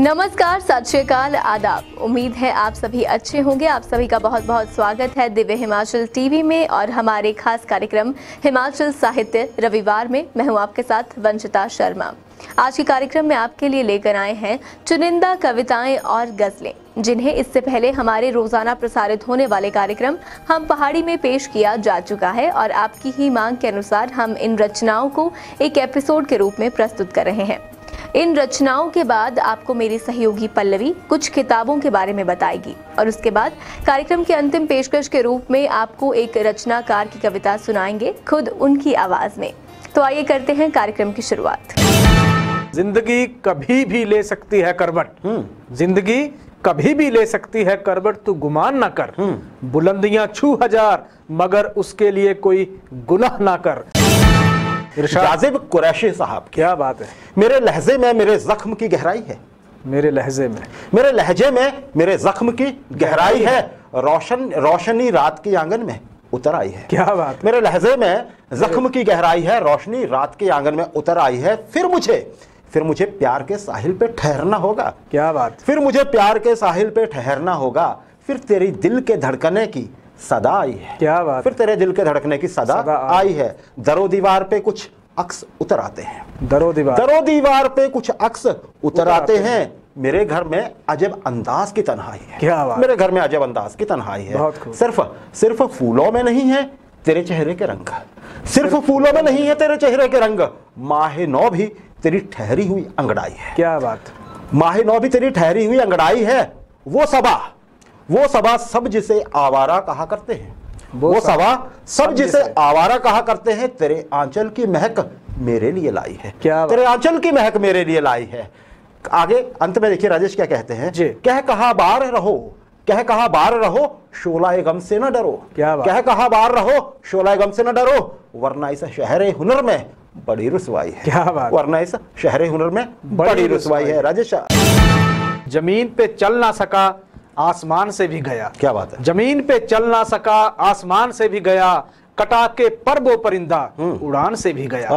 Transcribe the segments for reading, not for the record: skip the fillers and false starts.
नमस्कार, सत श्री अकाल, आदाब। उम्मीद है आप सभी अच्छे होंगे। आप सभी का बहुत बहुत स्वागत है दिव्य हिमाचल टीवी में और हमारे खास कार्यक्रम हिमाचल साहित्य रविवार में। मैं हूं आपके साथ वंशिता शर्मा। आज के कार्यक्रम में आपके लिए लेकर आए हैं चुनिंदा कविताएं और गजलें, जिन्हें इससे पहले हमारे रोजाना प्रसारित होने वाले कार्यक्रम हम पहाड़ी में पेश किया जा चुका है और आपकी ही मांग के अनुसार हम इन रचनाओं को एक एपिसोड के रूप में प्रस्तुत कर रहे हैं। इन रचनाओं के बाद आपको मेरी सहयोगी पल्लवी कुछ किताबों के बारे में बताएगी और उसके बाद कार्यक्रम के अंतिम पेशकश के रूप में आपको एक रचनाकार की कविता सुनाएंगे, खुद उनकी आवाज में। तो आइए करते हैं कार्यक्रम की शुरुआत। जिंदगी कभी भी ले सकती है करवट, जिंदगी कभी भी ले सकती है करवट, तू गुमान ना कर। बुलंदियां छू हजार मगर उसके लिए कोई गुनाह ना कर। जाजिब कुरैशी साहब, क्या बात है। मेरे लहजे में मेरे जख्म की गहराई है, मेरे लहजे में मेरे लहजे में मेरे जख्म की गहराई है। रोशनी रात के आंगन में उतर आई है। क्या बात। मेरे लहजे में जख्म की गहराई है, रोशनी रात के आंगन में उतर आई है। फिर मुझे प्यार के साहिल पे ठहरना होगा। क्या बात। फिर मुझे प्यार के साहिल पे ठहरना होगा। फिर तेरी दिल के धड़कने की सदा आई है। क्या बात। फिर तेरे दिल के धड़कने की सदा आई है। दरो दीवार पे कुछ अक्स उतर आते हैं। दरो दीवार पे कुछ अक्स उतर आते हैं। मेरे घर में अजब अंदाज की तन्हाई है। क्या बात। मेरे घर में अजब अंदाज की तन्हाई है। सिर्फ फूलों में नहीं है तेरे चेहरे के रंग, सिर्फ फूलों में नहीं है तेरे चेहरे के रंग। माहे नौ भी तेरी ठहरी हुई अंगड़ाई है। क्या बात। माहे नौ भी तेरी ठहरी हुई अंगड़ाई है। वो सबा सब जिसे आवारा कहा करते हैं, वो सबा सब जिसे आवारा कहा करते हैं, तेरे आंचल की महक मेरे लिए लाई है। क्या तेरे आंचल की महक मेरे लिए लाई है। आगे अंत में देखिए राजेश क्या कहते हैं। कह कहा बार रहो शोलाए गम से न डरो। कह कहा बार रहो शोलाए गम से न डरो, वरना इस शहरे हुनर में बड़ी रुसवाई है। क्या बात। वरना इस शहरे हुनर में बड़ी रुसवाई है। राजेश, जमीन पे चल ना सका आसमान से भी गया। क्या बात है। जमीन पे चल ना सका आसमान से भी गया, कटा के पर वो परिंदा उड़ान से भी गया।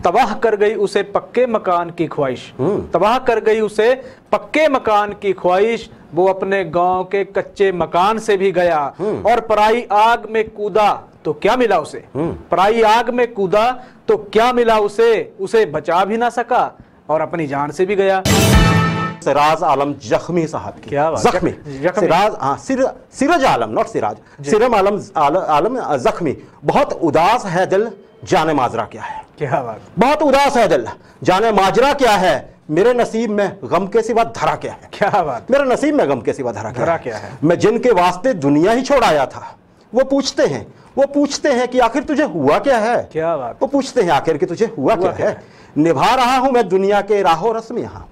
तबाह कर गई उसे पक्के मकान की ख्वाहिश, तबाह कर गई उसे पक्के मकान की ख्वाहिश, वो अपने गांव के कच्चे मकान से भी गया। और पराई आग में कूदा तो क्या मिला उसे, पराई आग में कूदा तो क्या मिला उसे बचा भी ना सका और अपनी जान से भी गया। सिराज आलम जख्मी साहब की। क्या बात। जख्मी सिराज, हाँ सिरज आलम, नॉट सिराज, सिरम आलम जख्मी। बहुत उदास है दिल जाने माजरा क्या है। क्या बात। बहुत उदास है दिल जाने माजरा क्या है, मेरे नसीब में गम के सिवा धरा क्या है। क्या बात। मेरे नसीब में गम के सिवा धरा क्या है। मैं जिनके वास्ते दुनिया ही छोड़ आया था, वो पूछते हैं कि आखिर तुझे हुआ क्या है। क्या बात। वो पूछते हैं आखिर कि तुझे हुआ क्या है। निभा रहा हूं मैं दुनिया के राहों रस्म यहाँ,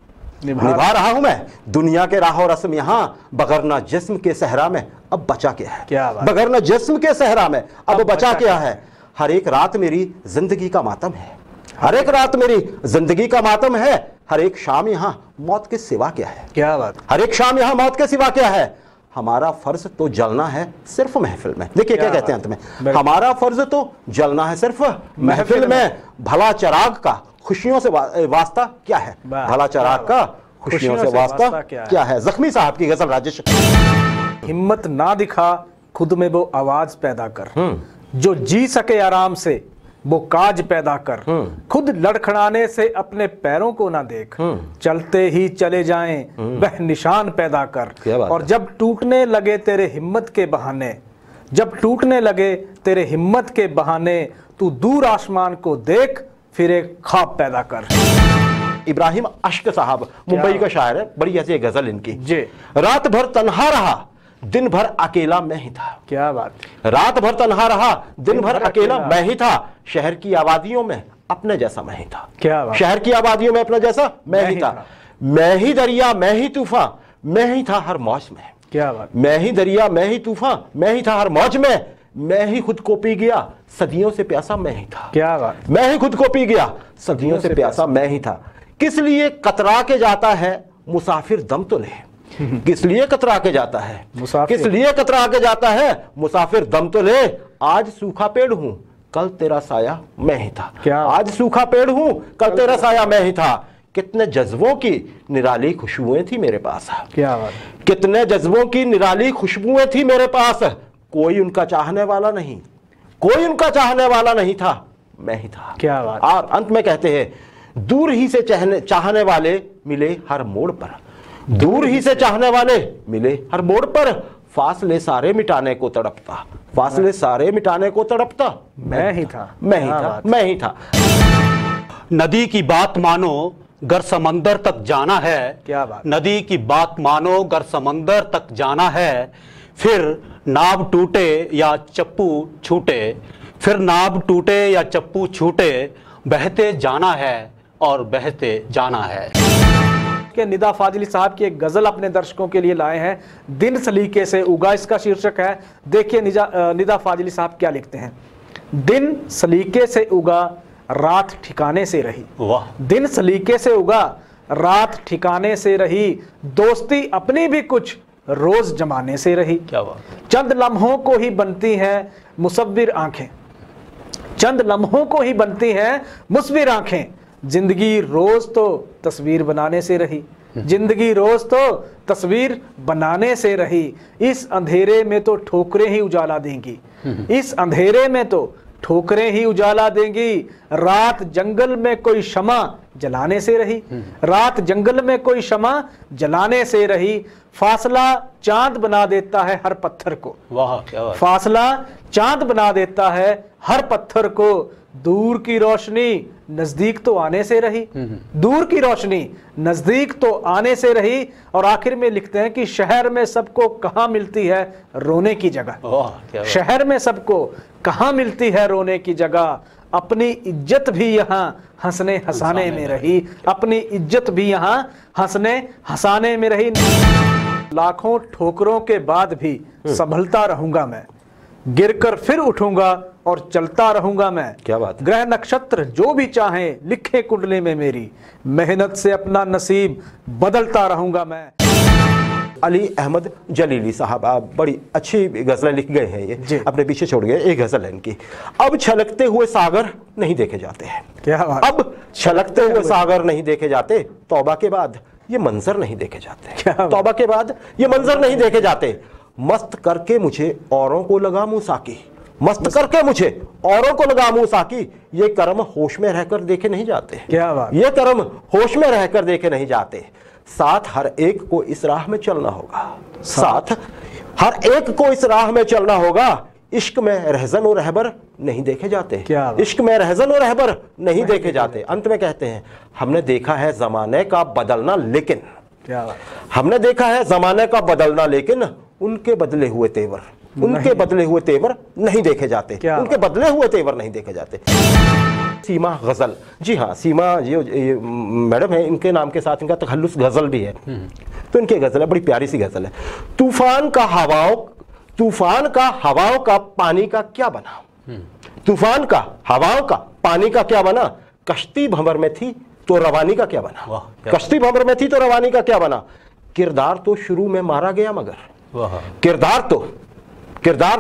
निभा रहा हूं मैं दुनिया के राहों रस्म यहाँ, बगैर ना जिस्म के सहरा में अब बचा क्या है। क्या बात। बगैर ना जिस्म के सहरा में अब बचा क्या है। हर एक रात मेरी जिंदगी का मातम है, हर एक रात मेरी जिंदगी का मातम है। हर एक शाम यहाँ मौत के सिवा क्या है। क्या बात। हर एक शाम यहाँ मौत के सिवा क्या है। हमारा फर्ज तो जलना है सिर्फ महफिल में। देखिए क्या कहते हैं अंत में, हमारा फर्ज तो जलना है सिर्फ महफिल में। भला चिराग का खुशियों से वास्ता क्या है, भला चिराग का खुशियों से वास्ता क्या है। जख्मी साहब की गजल राजेश। हिम्मत ना दिखा खुद में वो आवाज पैदा कर, जो जी सके आराम से वो काज पैदा कर। खुद लड़खड़ाने से अपने पैरों को ना देख, चलते ही चले जाएं वह निशान पैदा कर। और जब टूटने लगे तेरे हिम्मत के बहाने, जब टूटने लगे तेरे हिम्मत के बहाने, तू दूर आसमान को देख फिर एक ख्वाब पैदा कर। इब्राहिम अश्क साहब मुंबई का शायर है, बड़ी ऐसी गजल इनकी। जी। रात भर तन्हा रहा दिन भर अकेला मैं ही था। क्या बात। रात भर तन्हा रहा दिन भर अकेला मैं ही था, शहर की आबादियों में अपने जैसा मैं ही था। क्या बात। शहर की आबादियों में अपने जैसा मैं ही था। मैं ही दरिया मैं ही तूफान मैं ही था हर मौज में। क्या बात। मैं ही दरिया मैं ही तूफान मैं ही था हर मौज में, मैं ही खुद को पी गया सदियों से प्यासा मैं ही था। क्या बात। मैं ही खुद को पी गया सदियों से प्यासा मैं ही था। किस लिए कतरा के जाता है मुसाफिर दम तो ले, किस लिए कतरा के जाता है, किस लिए कतरा के जाता है मुसाफिर दम तो ले। आज सूखा पेड़ हूं कल तेरा साया मैं ही था। क्या? आज सूखा पेड़ हूं कल तेरा साया मैं ही था। कितने जज्बों की निराली खुशबुएं थी मेरे पास। क्या बात, कितने जज्बों की निराली खुशबुएं थी मेरे पास। कोई उनका चाहने वाला नहीं, कोई उनका चाहने वाला नहीं था, मैं ही था। क्या बात। और अंत में कहते हैं, दूर ही से चाहने वाले मिले हर मोड़ पर, दूर ही से चाहने वाले मिले हर मोड़ पर, फासले सारे मिटाने को तड़पता, फासले सारे मिटाने को तड़पता मैं ही था, मैं ही था, मैं ही था। नदी की बात मानो गर समंदर तक जाना है। क्या बात। नदी की बात मानो गर समंदर तक जाना है, फिर नाव टूटे या चप्पू छूटे, फिर नाव टूटे या चप्पू छूटे, बहते जाना है और बहते जाना है। के निदा फाजिली साहब की एक गजल अपने दर्शकों के लिए लाए हैं, दिन सलीके से उगा, इसका शीर्षक है। देखिए निदा फाजिली साहब क्या लिखते हैं। दिन सलीके से उगा, रात ठिकाने से रही। वाह। दिन सलीके से उगा, रात ठिकाने से रही, दोस्ती अपनी भी कुछ रोज जमाने से रही। क्या बात। चंद लम्हों को ही बनती है मुसव्विर आंखें, चंद लम्हों को ही बनती हैं मुसव्विर आंखें, जिंदगी रोज तो तस्वीर बनाने से रही, जिंदगी रोज तो तस्वीर बनाने से रही, इस अंधेरे में तो ठोकरें ही उजाला देंगी, इस अंधेरे में तो ठोकरें ही उजाला देंगी, रात जंगल में कोई शमा जलाने से रही, रात जंगल में कोई शमा जलाने से रही, फासला चांद बना देता है हर पत्थर को। वाह क्या बात। फासला चांद बना देता है हर पत्थर को, दूर की रोशनी नजदीक तो आने से रही, दूर की रोशनी नजदीक तो आने से रही। और आखिर में लिखते हैं कि शहर में सबको कहाँ मिलती है रोने की जगह, वाह क्या बात। शहर में सबको कहाँ मिलती है रोने की जगह, अपनी इज्जत भी यहाँ हंसने हंसाने में रही, अपनी इज्जत भी यहाँ हंसने हंसाने में रही। लाखों ठोकरों के बाद भी संभलता रहूंगा मैं, गिरकर फिर उठूंगा और चलता रहूंगा मैं। क्या बात है। ग्रह नक्षत्र जो भी चाहे लिखे कुंडली में मेरी, मेहनत से अपना नसीब बदलता रहूंगा मैं। अली अहमद जलीली साहब, आप बड़ी अच्छी गजलें लिख गए हैं ये, अपने पीछे छोड़ गए। एक गजल है इनकी, अब छलकते हुए सागर नहीं देखे जाते हैं। क्या बात। अब छलकते हुए सागर नहीं देखे जाते, तौबा के बाद ये मंजर नहीं देखे जाते, तौबा के बाद ये मंजर नहीं देखे जाते। मस्त करके मुझे औरों को लगा मुंह साकी, मस्त करके मुझे औरों को लगा मुंह साकी, ये कर्म होश में रहकर देखे नहीं जाते। क्या बात। ये कर्म होश में रहकर देखे नहीं जाते। साथ हर एक को इस राह में चलना होगा, साथ हर एक को इस राह में चलना होगा, इश्क में रहजन और रहबर नहीं देखे जाते, इश्क में रहजन और रहबर नहीं देखे जाते। अंत में कहते हैं, हमने देखा है जमाने का बदलना लेकिन, हमने देखा है जमाने का बदलना लेकिन उनके बदले हुए तेवर, उनके बदले हुए तेवर नहीं देखे जाते, उनके बदले हुए तेवर नहीं देखे जाते। सीमा गजल, जी हाँ, सीमा ये मैडम है, इनके नाम के साथ इनका तखल्लुस गजल भी है, तो इनकी गजल है, बड़ी प्यारी सी गजल है। तूफान का हवाओं का पानी का क्या बना, तूफान का हवाओं का पानी का क्या बना, कश्ती भंवर में थी तो रवानी का क्या बना, कश्ती भंवर में थी तो रवानी का क्या बना, किरदार तो शुरू में मारा गया मगर, किरदार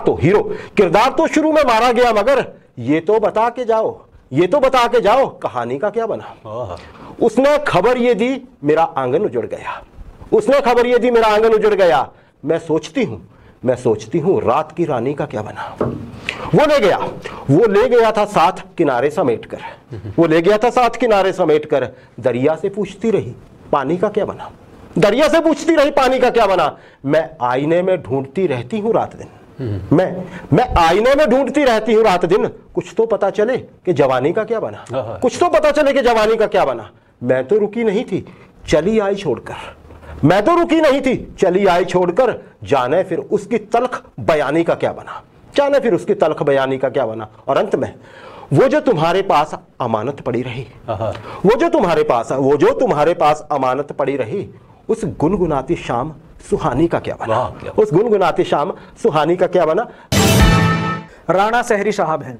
तो हीरो, किरदार तो शुरू में मारा गया मगर, ये तो बता के जाओ, ये तो बता के जाओ कहानी का क्या बना। उसने खबर ये दी मेरा आंगन उजड़ गया, उसने खबर ये दी मेरा आंगन उजड़ गया, मैं सोचती हूँ रात की रानी का क्या बना। वो ले गया था साथ किनारे समेट कर, वो ले गया था साथ किनारे समेट कर, दरिया से पूछती रही पानी का क्या बना, दरिया से पूछती रही पानी का क्या बना। मैं आईने में ढूंढती रहती हूँ रात दिन, मैं आईने में ढूंढती रहती हूँ रात दिन, कुछ तो पता चले कि जवानी का क्या बना, कुछ तो पता चले कि जवानी का क्या बना। मैं तो रुकी नहीं थी चली आई छोड़कर, मैं तो रुकी नहीं थी चली आई छोड़कर, जाने फिर उसकी तल्ख बयानी का क्या बना, जाने फिर उसकी तल्ख बयानी का क्या बना। और अंत में, वो जो तुम्हारे पास अमानत पड़ी रही, वो जो तुम्हारे पास अमानत पड़ी रही, उस गुनगुनाती शाम सुहानी का क्या बना, उस गुनगुनाती शाम सुहानी का क्या बना। राणा सहरी साहब हैं,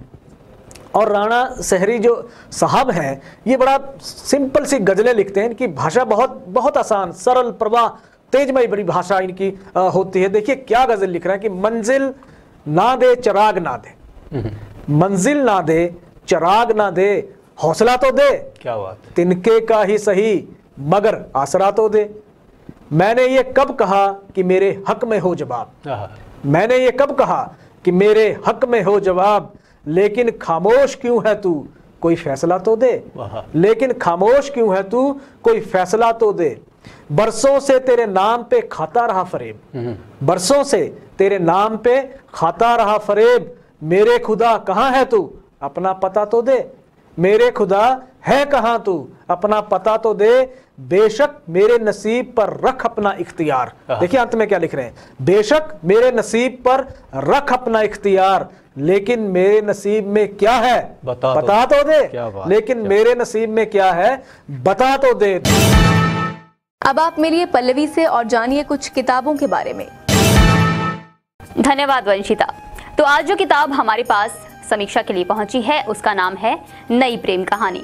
और राणा सहरी जो साहब हैं ये बड़ा सिंपल सी गजलें लिखते हैं। इनकी भाषा बहुत बहुत आसान, सरल, प्रवाह, तेजमयी बड़ी भाषा इनकी होती है। देखिए क्या गजल लिख रहे हैं कि मंजिल ना दे चिराग ना दे, मंजिल ना दे चिराग ना दे, हौसला तो दे, क्या बात है। तिनके का ही सही मगर आसरा तो दे। मैंने ये कब कहा कि मेरे हक में हो जवाब, मैंने ये कब कहा कि मेरे हक में हो जवाब, लेकिन खामोश क्यों है तू, कोई फैसला तो दे, लेकिन खामोश क्यों है तू, कोई फैसला तो दे। बरसों से तेरे नाम पे खाता रहा फरेब, बरसों से तेरे नाम पे खाता रहा फरेब, मेरे खुदा कहाँ है तू, अपना पता तो दे, मेरे खुदा है कहाँ तू, अपना पता तो दे। बेशक मेरे नसीब पर रख अपना इख्तियार। देखिए अंत में क्या लिख रहे हैं, बेशक मेरे नसीब पर रख अपना इख्तियार, लेकिन मेरे नसीब में क्या है बता तो दे, लेकिन मेरे नसीब में क्या है बता तो दे। अब आप मिलिए पल्लवी से और जानिए कुछ किताबों के बारे में। धन्यवाद वंशिता। तो आज जो किताब हमारे पास समीक्षा के लिए पहुंची है उसका नाम है नई प्रेम कहानी।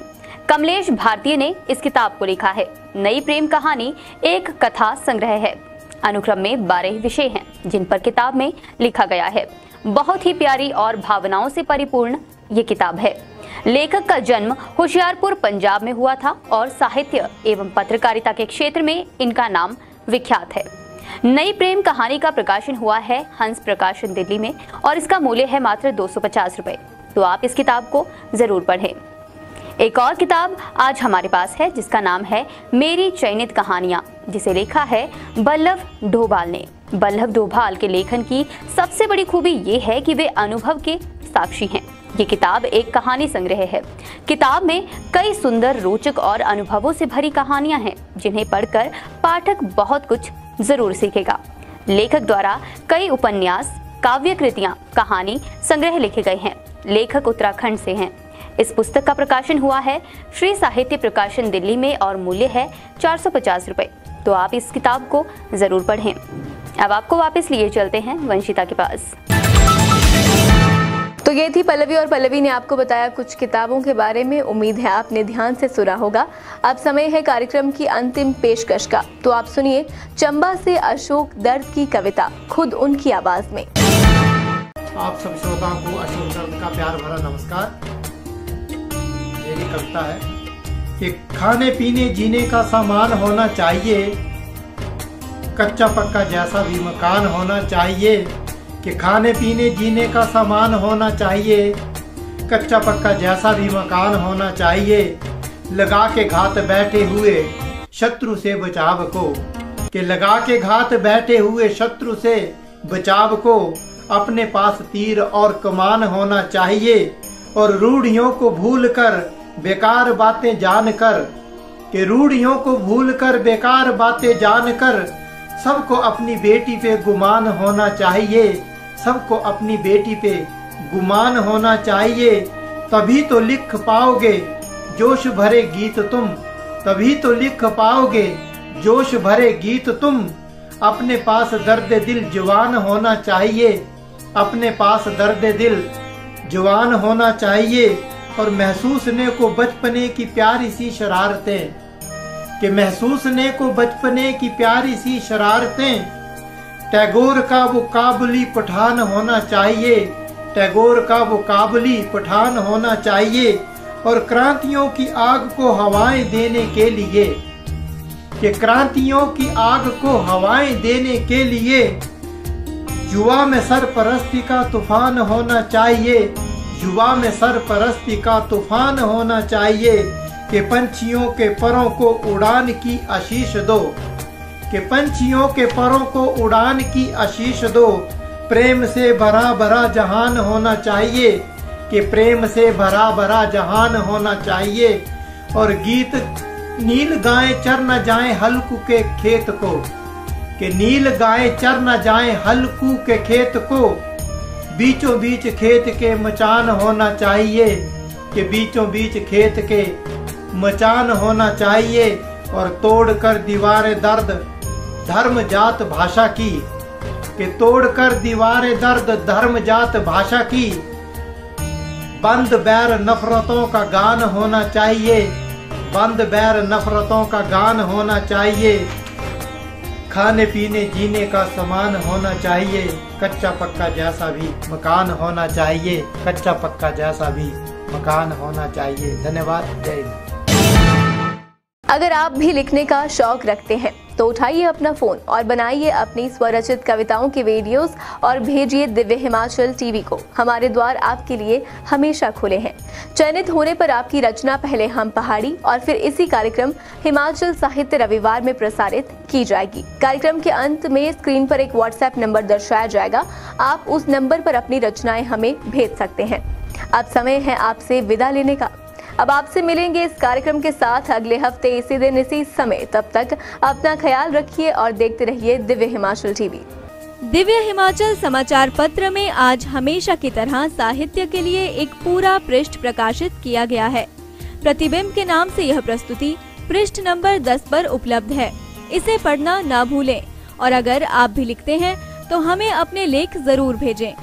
कमलेश भारतीय ने इस किताब को लिखा है। नई प्रेम कहानी एक कथा संग्रह है। अनुक्रम में 12 विषय हैं जिन पर किताब में लिखा गया है। बहुत ही प्यारी और भावनाओं से परिपूर्ण ये किताब है। लेखक का जन्म होशियारपुर पंजाब में हुआ था और साहित्य एवं पत्रकारिता के क्षेत्र में इनका नाम विख्यात है। नई प्रेम कहानी का प्रकाशन हुआ है हंस प्रकाशन दिल्ली में और इसका मूल्य है मात्र 250 रुपए। तो आप इस किताब को जरूर पढ़ें। एक और किताब आज हमारे पास है जिसका नाम है मेरी चयनित कहानियां, जिसे लिखा है बल्लभ डोभाल ने। बल्लभ डोभाल के लेखन की सबसे बड़ी खूबी ये है कि वे अनुभव के साक्षी हैं। ये किताब एक कहानी संग्रह है। किताब में कई सुंदर, रोचक और अनुभवों से भरी कहानियां हैं जिन्हें पढ़कर पाठक बहुत कुछ जरूर सीखेगा। लेखक द्वारा कई उपन्यास, काव्य कृतियां, कहानी संग्रह लिखे गए हैं। लेखक उत्तराखंड से हैं। इस पुस्तक का प्रकाशन हुआ है श्री साहित्य प्रकाशन दिल्ली में और मूल्य है 450 रुपए। तो आप इस किताब को जरूर पढ़ें। अब आपको वापस लिए चलते हैं वंशिता के पास। तो ये थी पल्लवी और पल्लवी ने आपको बताया कुछ किताबों के बारे में। उम्मीद है आपने ध्यान से सुना होगा। अब समय है कार्यक्रम की अंतिम पेशकश का। तो आप सुनिए चंबा से अशोक दर्द की कविता खुद उनकी आवाज में। आप सब श्रोताओं को अशोक दर्द का प्यार भरा नमस्कार। मेरी कविता है कि खाने पीने जीने का सामान होना चाहिए, कच्चा पक्का जैसा भी मकान होना चाहिए। कि खाने पीने जीने का सामान होना चाहिए, कच्चा पक्का जैसा भी मकान होना चाहिए। लगा के घात बैठे हुए शत्रु से बचाव को, कि लगा के घात बैठे हुए शत्रु से बचाव को अपने पास तीर और कमान होना चाहिए। और रूढ़ियों को भूलकर बेकार बातें जानकर, कि रूढ़ियों को भूलकर बेकार बातें जानकर सबको अपनी बेटी पे गुमान होना चाहिए। सबको अपनी बेटी पे गुमान होना चाहिए। तभी तो लिख पाओगे जोश भरे गीत तुम, तभी तो लिख पाओगे जोश भरे गीत तुम। अपने पास दर्द दिल जवान होना चाहिए, अपने पास दर्द दिल जवान होना चाहिए। और महसूसने को बचपने की प्यारी सी शरारतें, कि महसूसने को बचपने की प्यारी सी शरारतें। टैगोर का वो काबुली पठान होना चाहिए, टैगोर का वो काबुली पठान होना चाहिए। और क्रांतियों की आग को हवाएं देने के लिए, कि क्रांतियों की आग को हवाएं देने के लिए युवा में सरपरस्ती का तूफान होना चाहिए, युवा में सरपरस्ती का तूफान होना चाहिए। कि पंछियों के परों को उड़ान की आशीष दो, कि पंछियों के परों को उड़ान की आशीष दो। प्रेम से भरा भरा जहान होना चाहिए, कि प्रेम से भरा भरा जहान होना चाहिए। और गीत नील गाय चर न जाए हल्कू के खेत को, कि नील गाय चर न जाए हल्कू के खेत को। बीचों बीच खेत के मचान होना चाहिए, कि बीचों बीच खेत के मचान होना चाहिए। और तोड़कर दीवारें दर्द धर्म जात भाषा की, कि तोड़कर दीवारें दर्द धर्म जात भाषा की। बंद बैर नफरतों का गान होना चाहिए, बंद बैर नफरतों का गान होना चाहिए। खाने पीने जीने का सामान होना चाहिए, कच्चा पक्का जैसा भी मकान होना चाहिए, कच्चा पक्का जैसा भी मकान होना चाहिए। धन्यवाद। जय हिंद। अगर आप भी लिखने का शौक रखते हैं तो उठाइए अपना फोन और बनाइए अपनी स्वरचित कविताओं की वीडियोस और भेजिए दिव्य हिमाचल टीवी को। हमारे द्वार आपके लिए हमेशा खुले हैं। चयनित होने पर आपकी रचना पहले हम पहाड़ी और फिर इसी कार्यक्रम हिमाचल साहित्य रविवार में प्रसारित की जाएगी। कार्यक्रम के अंत में स्क्रीन पर एक व्हाट्सएप नंबर दर्शाया जाएगा। आप उस नंबर पर अपनी रचनाएं हमें भेज सकते हैं। अब समय है आपसे विदा लेने का। अब आपसे मिलेंगे इस कार्यक्रम के साथ अगले हफ्ते इसी दिन इसी समय। तब तक अपना ख्याल रखिए और देखते रहिए दिव्य हिमाचल टीवी। दिव्य हिमाचल समाचार पत्र में आज हमेशा की तरह साहित्य के लिए एक पूरा पृष्ठ प्रकाशित किया गया है। प्रतिबिंब के नाम से यह प्रस्तुति पृष्ठ नंबर 10 पर उपलब्ध है। इसे पढ़ना ना भूलें और अगर आप भी लिखते हैं तो हमें अपने लेख जरूर भेजें।